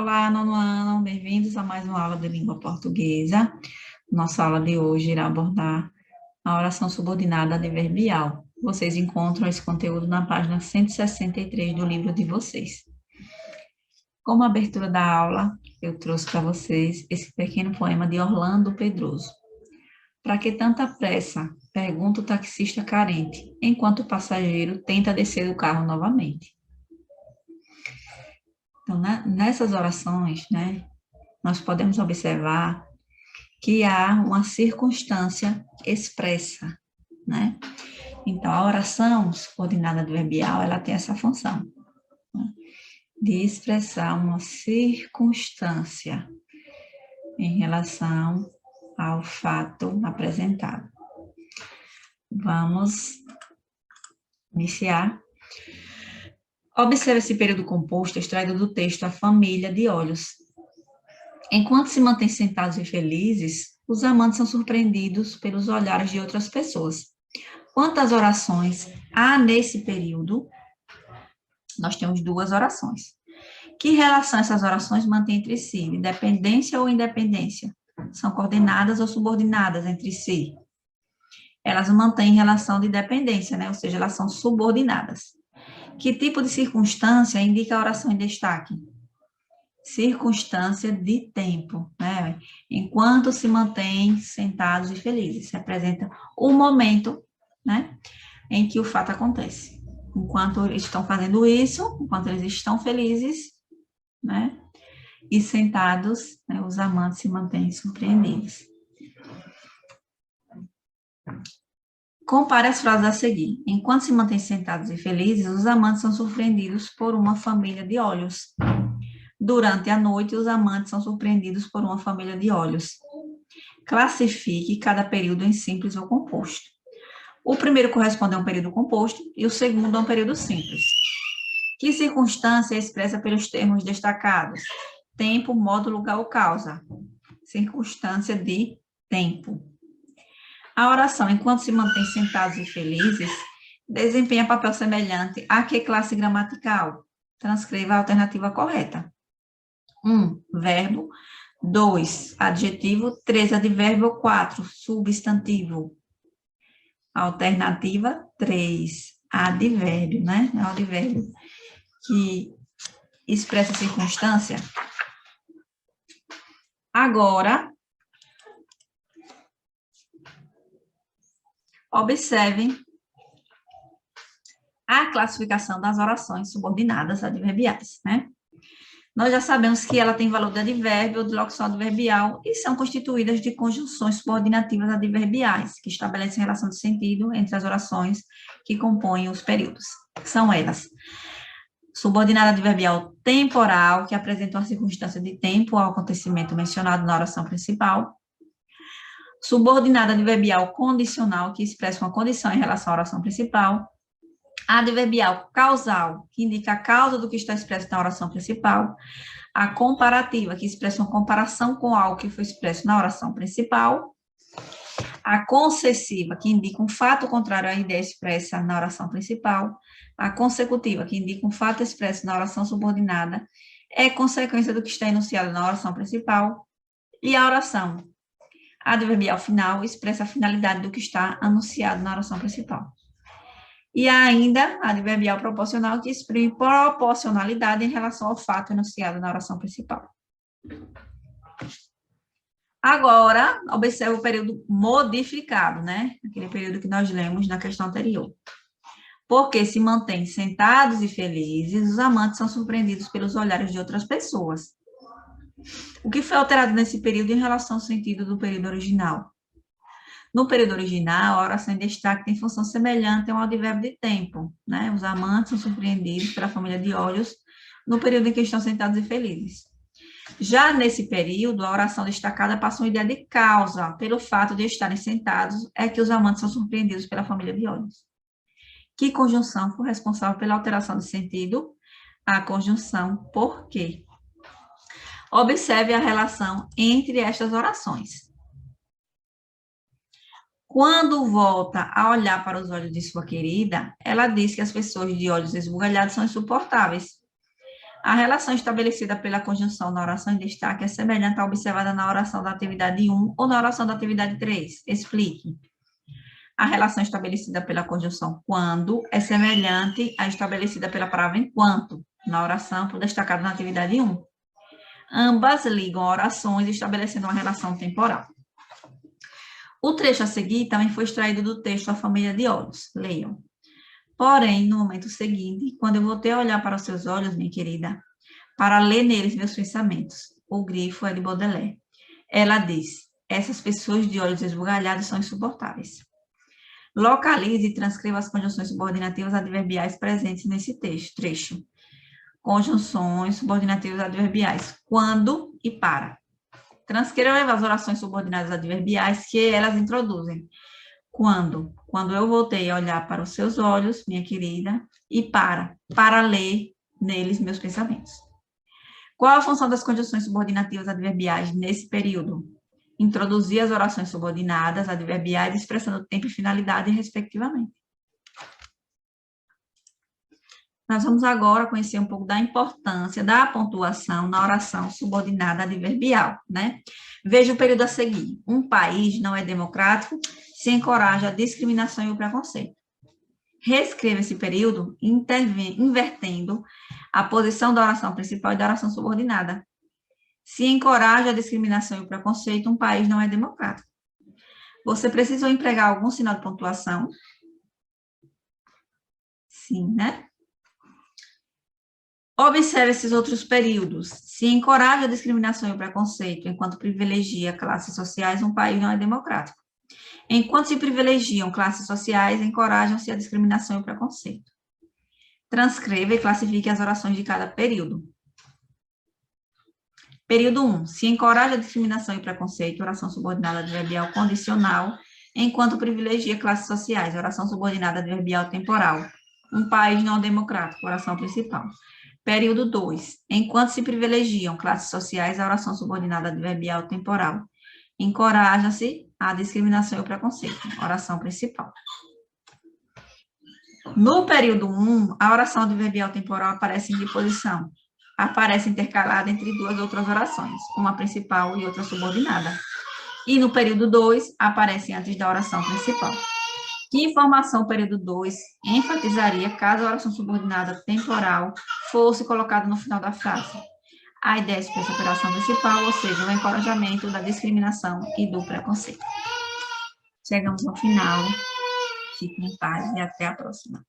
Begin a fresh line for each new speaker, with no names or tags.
Olá, nono ano, bem-vindos a mais uma aula de língua portuguesa. Nossa aula de hoje irá abordar a oração subordinada adverbial. Vocês encontram esse conteúdo na página 163 do livro de vocês. Como abertura da aula, eu trouxe para vocês esse pequeno poema de Orlando Pedroso. Para que tanta pressa? Pergunta o taxista carente, enquanto o passageiro tenta descer do carro novamente. Então, nessas orações, nós podemos observar que há uma circunstância expressa, né? Então, a oração subordinada adverbial, ela tem essa função, né, de expressar uma circunstância em relação ao fato apresentado. Vamos iniciar. Observe esse período composto extraído do texto A Família de Olhos. Enquanto se mantêm sentados e felizes, os amantes são surpreendidos pelos olhares de outras pessoas. Quantas orações há nesse período? Nós temos duas orações. Que relação essas orações mantêm entre si? De dependência ou independência? São coordenadas ou subordinadas entre si? Elas mantêm relação de dependência, né? Ou seja, elas são subordinadas. Que tipo de circunstância indica a oração em destaque? Circunstância de tempo, né? Enquanto se mantém sentados e felizes, representa o momento, né, em que o fato acontece. Enquanto eles estão fazendo isso, enquanto eles estão felizes, né, e sentados, né, os amantes se mantêm surpreendidos. Compare as frases a seguir. Enquanto se mantêm sentados e felizes, os amantes são surpreendidos por uma família de olhos. Durante a noite, os amantes são surpreendidos por uma família de olhos. Classifique cada período em simples ou composto. O primeiro corresponde a um período composto e o segundo a um período simples. Que circunstância é expressa pelos termos destacados? Tempo, modo, lugar ou causa. Circunstância de tempo. A oração, enquanto se mantém sentados e felizes, desempenha papel semelhante a que classe gramatical? Transcreva a alternativa correta. 1, verbo. 2, adjetivo. 3, advérbio. 4, substantivo. Alternativa 3, advérbio, né? É o advérbio que expressa a circunstância. Agora, observem a classificação das orações subordinadas adverbiais, né? Nós já sabemos que ela tem valor de advérbio ou de locução adverbial e são constituídas de conjunções subordinativas adverbiais, que estabelecem relação de sentido entre as orações que compõem os períodos. São elas: subordinada adverbial temporal, que apresenta uma circunstância de tempo ao acontecimento mencionado na oração principal. Subordinada adverbial condicional, que expressa uma condição em relação à oração principal. Adverbial causal, que indica a causa do que está expresso na oração principal. A comparativa, que expressa uma comparação com algo que foi expresso na oração principal. A concessiva, que indica um fato contrário à ideia expressa na oração principal. A consecutiva, que indica um fato expresso na oração subordinada, é consequência do que está enunciado na oração principal. E a oração adverbial final expressa a finalidade do que está anunciado na oração principal. E ainda a adverbial proporcional, que exprime proporcionalidade em relação ao fato enunciado na oração principal. Agora, observe o período modificado, né? Aquele período que nós lemos na questão anterior. Porque se mantêm sentados e felizes, os amantes são surpreendidos pelos olhares de outras pessoas. O que foi alterado nesse período em relação ao sentido do período original? No período original, a oração em destaque tem função semelhante a um advérbio de tempo, né? Os amantes são surpreendidos pela família de olhos no período em que estão sentados e felizes. Já nesse período, a oração destacada passa uma ideia de causa. Pelo fato de estarem sentados, é que os amantes são surpreendidos pela família de olhos. Que conjunção foi responsável pela alteração de sentido? A conjunção por quê. Observe a relação entre estas orações. Quando volta a olhar para os olhos de sua querida, ela diz que as pessoas de olhos esbugalhados são insuportáveis. A relação estabelecida pela conjunção na oração em destaque é semelhante à observada na oração da atividade 1 ou na oração da atividade 3. Explique. A relação estabelecida pela conjunção quando é semelhante à estabelecida pela palavra enquanto, na oração destacada na atividade 1. Ambas ligam orações estabelecendo uma relação temporal. O trecho a seguir também foi extraído do texto A Família de Olhos. Leiam. Porém, no momento seguinte, quando eu voltei a olhar para os seus olhos, minha querida, para ler neles meus pensamentos, o grifo é de Baudelaire. Ela disse, essas pessoas de olhos esbugalhados são insuportáveis. Localize e transcreva as conjunções subordinativas adverbiais presentes nesse trecho. Conjunções subordinativas adverbiais, quando e para. Transcreva as orações subordinadas adverbiais que elas introduzem. Quando eu voltei a olhar para os seus olhos, minha querida, e para ler neles meus pensamentos. Qual a função das conjunções subordinativas adverbiais nesse período? Introduzir as orações subordinadas adverbiais expressando tempo e finalidade, respectivamente. Nós vamos agora conhecer um pouco da importância da pontuação na oração subordinada adverbial, né? Veja o período a seguir. Um país não é democrático se encoraja a discriminação e o preconceito. Reescreva esse período invertendo a posição da oração principal e da oração subordinada. Se encoraja a discriminação e o preconceito, um país não é democrático. Você precisou empregar algum sinal de pontuação? Sim, né? Observe esses outros períodos. Se encoraja a discriminação e o preconceito, enquanto privilegia classes sociais, um país não é democrático. Enquanto se privilegiam classes sociais, encorajam-se a discriminação e o preconceito. Transcreva e classifique as orações de cada período. Período 1. Se encoraja a discriminação e preconceito, oração subordinada adverbial condicional, enquanto privilegia classes sociais, oração subordinada adverbial temporal. Um país não democrático, oração principal. Período 2. Enquanto se privilegiam classes sociais, a oração subordinada adverbial temporal. Encoraja-se a discriminação e o preconceito, oração principal. No período 1, a oração adverbial temporal aparece em que posição? Aparece intercalada entre duas outras orações, uma principal e outra subordinada. E no período 2, aparece antes da oração principal. Que informação o período 2 enfatizaria caso a oração subordinada temporal fosse colocada no final da frase? A ideia expressa a oração principal, ou seja, o encorajamento da discriminação e do preconceito. Chegamos ao final. Fiquem em paz e até a próxima.